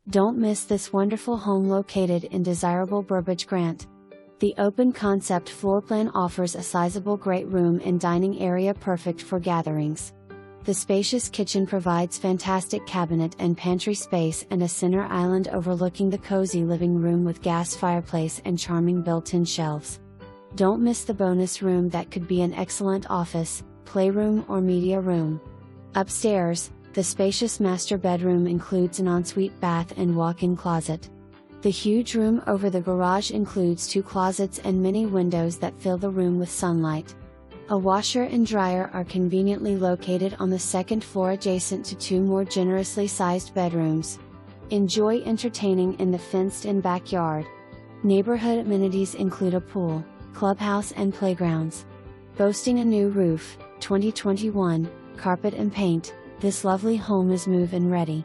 Don't miss this wonderful home located in desirable Burbage Grant. The open concept floor plan offers a sizable great room and dining area perfect for gatherings. The spacious kitchen provides fantastic cabinet and pantry space and a center island overlooking the cozy living room with gas fireplace and charming built-in shelves. Don't miss the bonus room that could be an excellent office, playroom or media room. Upstairs, the spacious master bedroom includes an ensuite bath and walk-in closet. The huge room over the garage includes 2 closets and many windows that fill the room with sunlight. A washer and dryer are conveniently located on the 2nd floor adjacent to 2 more generously sized bedrooms. Enjoy entertaining in the fenced-in backyard. Neighborhood amenities include a pool, clubhouse and playgrounds. Boasting a new roof, 2021, carpet and paint, this lovely home is move-in ready.